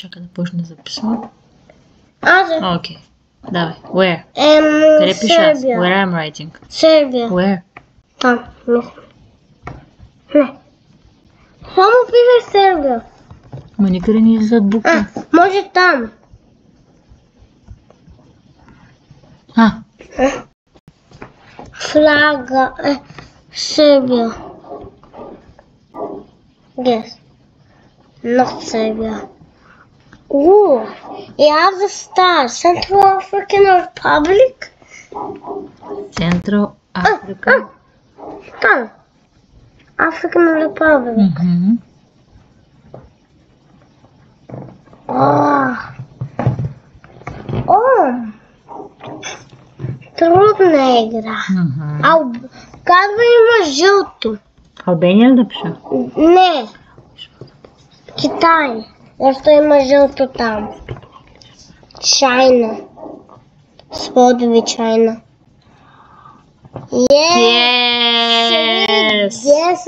Чакай да почне да записвам. Аз. Окей. Давай. Where? Къде пиша аз? Сърбия. Where I'm writing. Сърбия. Where? Там, мисля. Не. Само пише Сърбия. Ма никъде не излизат букви. Може там. Флага е Сърбия. Yes. Not Serbia. Ooh, you have the star. Central African Republic? Central Africa. Там. African Republic. Мгм. Трудна игра. Казва има жълто. Албения ли да пиша? Не. Китай. Защо има жълто там? Чайна. Сподови Чайна. Yes! Yes!